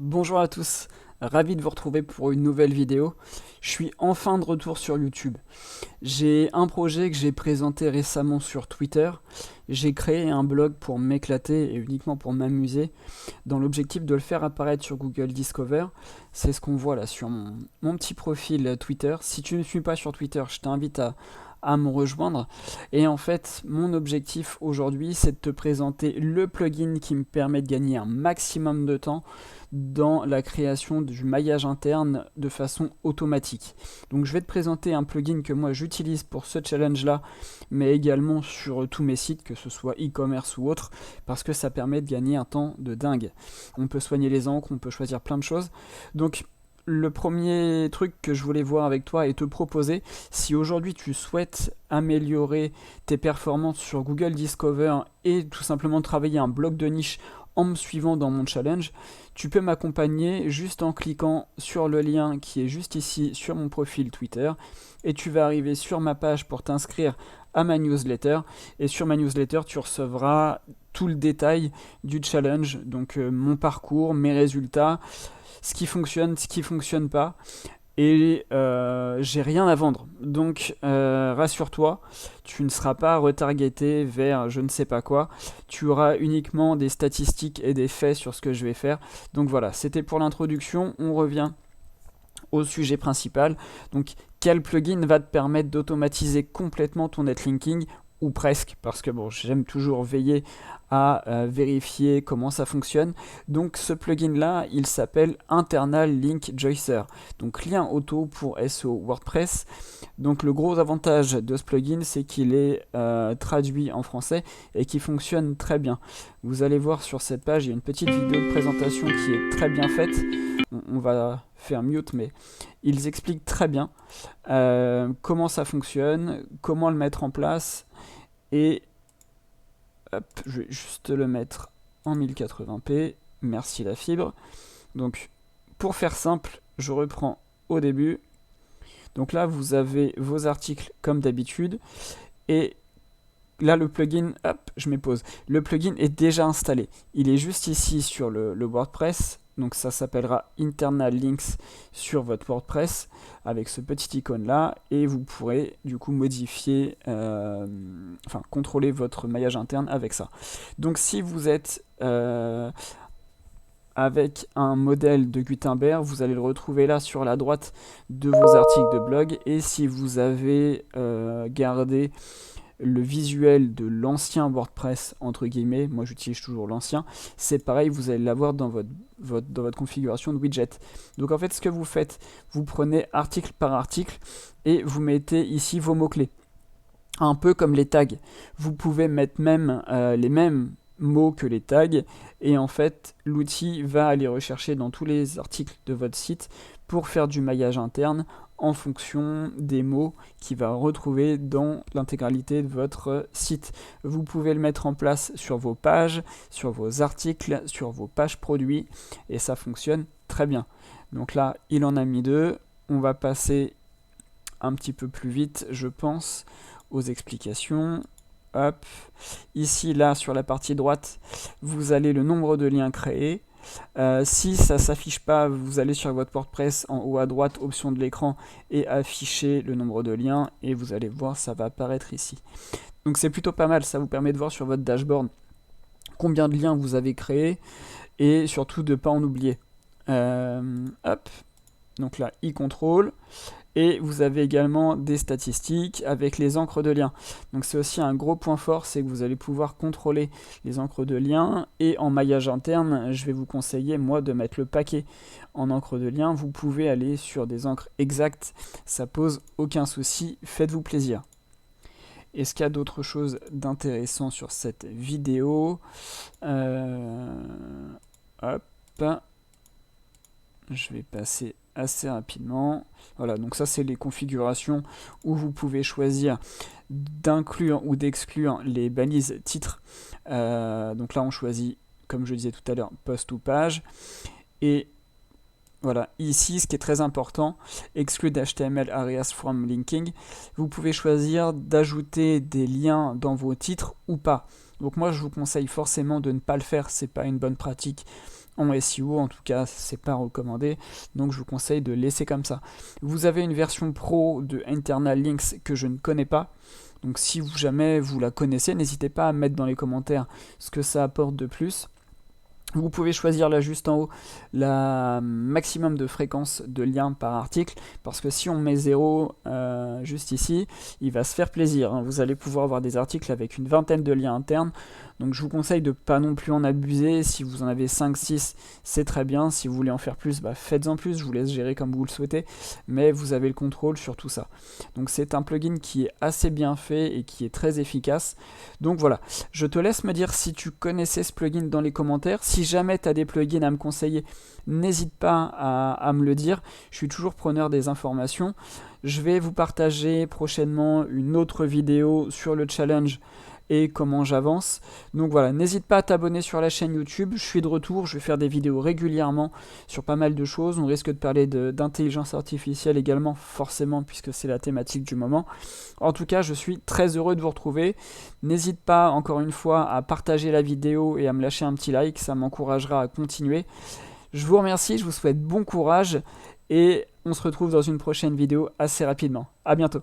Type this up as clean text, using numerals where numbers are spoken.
Bonjour à tous, ravi de vous retrouver pour une nouvelle vidéo. Je suis enfin de retour sur YouTube. J'ai un projet que j'ai présenté récemment sur Twitter. J'ai créé un blog pour m'éclater et uniquement pour m'amuser, dans l'objectif de le faire apparaître sur Google Discover. C'est ce qu'on voit là sur mon petit profil Twitter. Si tu ne me suis pas sur Twitter, je t'invite à me rejoindre. Et en fait, mon objectif aujourd'hui, c'est de te présenter le plugin qui me permet de gagner un maximum de temps dans la création du maillage interne de façon automatique. Donc je vais te présenter un plugin que moi j'utilise pour ce challenge là, mais également sur tous mes sites, que ce soit e-commerce ou autre, parce que ça permet de gagner un temps de dingue. On peut soigner les encres, on peut choisir plein de choses. Donc le premier truc que je voulais voir avec toi et te proposer, si aujourd'hui tu souhaites améliorer tes performances sur Google Discover et tout simplement travailler un bloc de niche en me suivant dans mon challenge, tu peux m'accompagner juste en cliquant sur le lien qui est juste ici sur mon profil Twitter et tu vas arriver sur ma page pour t'inscrire à ma newsletter et sur ma newsletter tu recevras tout le détail du challenge, donc mon parcours, mes résultats, ce qui fonctionne pas, et j'ai rien à vendre. Donc rassure-toi, tu ne seras pas retargeté vers je ne sais pas quoi. Tu auras uniquement des statistiques et des faits sur ce que je vais faire. Donc voilà, c'était pour l'introduction. On revient au sujet principal. Donc quel plugin va te permettre d'automatiser complètement ton netlinking, ou presque, parce que bon, j'aime toujours veiller à vérifier comment ça fonctionne. Donc ce plugin là, il s'appelle Internal Link Juicer, donc lien auto pour SEO WordPress. Donc le gros avantage de ce plugin, c'est qu'il est traduit en français et qui fonctionne très bien. Vous allez voir sur cette page, il y a une petite vidéo de présentation qui est très bien faite. On va faire mute, mais ils expliquent très bien comment ça fonctionne, comment le mettre en place, et hop, je vais juste le mettre en 1080p, merci la fibre. Donc pour faire simple, je reprends au début. Donc là vous avez vos articles comme d'habitude, et là le plugin, hop, je mets pause. Le plugin est déjà installé, il est juste ici sur le WordPress. Donc ça s'appellera Internal Links sur votre WordPress avec ce petit icône là, et vous pourrez du coup modifier, contrôler votre maillage interne avec ça. Donc si vous êtes avec un modèle de Gutenberg, vous allez le retrouver là sur la droite de vos articles de blog, et si vous avez gardé le visuel de l'ancien WordPress, entre guillemets, moi j'utilise toujours l'ancien, c'est pareil, vous allez l'avoir dans votre configuration de widget. Donc en fait, ce que vous faites, vous prenez article par article et vous mettez ici vos mots-clés. Un peu comme les tags. Vous pouvez mettre même les mêmes mots que les tags, et en fait l'outil va aller rechercher dans tous les articles de votre site pour faire du maillage interne en fonction des mots qu'il va retrouver dans l'intégralité de votre site. Vous pouvez le mettre en place sur vos pages, sur vos articles, sur vos pages produits, et ça fonctionne très bien. Donc là il en a mis deux, on va passer un petit peu plus vite je pense aux explications. Hop. Ici, là, sur la partie droite, vous allez le nombre de liens créés. Si ça ne s'affiche pas, vous allez sur votre WordPress en haut à droite, option de l'écran, et afficher le nombre de liens, et vous allez voir, ça va apparaître ici. Donc c'est plutôt pas mal, ça vous permet de voir sur votre dashboard combien de liens vous avez créés, et surtout de ne pas en oublier. Hop. Donc là, e-control. Et vous avez également des statistiques avec les encres de liens. Donc c'est aussi un gros point fort, c'est que vous allez pouvoir contrôler les encres de liens. Et en maillage interne, je vais vous conseiller, moi, de mettre le paquet en encre de liens. Vous pouvez aller sur des encres exactes, ça pose aucun souci, faites-vous plaisir. Est-ce qu'il y a d'autres choses d'intéressant sur cette vidéo? Hop. Je vais passer assez rapidement. Voilà, donc ça c'est les configurations où vous pouvez choisir d'inclure ou d'exclure les balises titres. Donc là on choisit, comme je disais tout à l'heure, post ou page. Et voilà, ici ce qui est très important, exclude HTML areas from linking. Vous pouvez choisir d'ajouter des liens dans vos titres ou pas. Donc moi je vous conseille forcément de ne pas le faire, c'est pas une bonne pratique en SEO, en tout cas c'est pas recommandé, donc je vous conseille de laisser comme ça. Vous avez une version pro de Internal Links que je ne connais pas, donc si jamais vous la connaissez, n'hésitez pas à mettre dans les commentaires ce que ça apporte de plus. Vous pouvez choisir là juste en haut la maximum de fréquence de liens par article, parce que si on met 0 juste ici, il va se faire plaisir, hein. Vous allez pouvoir avoir des articles avec une vingtaine de liens internes, donc je vous conseille de ne pas non plus en abuser. Si vous en avez 5-6, c'est très bien. Si vous voulez en faire plus, faites-en plus, je vous laisse gérer comme vous le souhaitez, mais vous avez le contrôle sur tout ça. Donc c'est un plugin qui est assez bien fait et qui est très efficace. Donc voilà, je te laisse me dire si tu connaissais ce plugin dans les commentaires. Si jamais tu as des plugins à me conseiller, n'hésite pas à me le dire. Je suis toujours preneur des informations. Je vais vous partager prochainement une autre vidéo sur le challenge et comment j'avance. Donc voilà, n'hésite pas à t'abonner sur la chaîne YouTube. Je suis de retour, je vais faire des vidéos régulièrement sur pas mal de choses. On risque de parler d'intelligence artificielle également, forcément, puisque c'est la thématique du moment. En tout cas, je suis très heureux de vous retrouver. N'hésite pas, encore une fois, à partager la vidéo et à me lâcher un petit like, ça m'encouragera à continuer. Je vous remercie, je vous souhaite bon courage et on se retrouve dans une prochaine vidéo assez rapidement. À bientôt.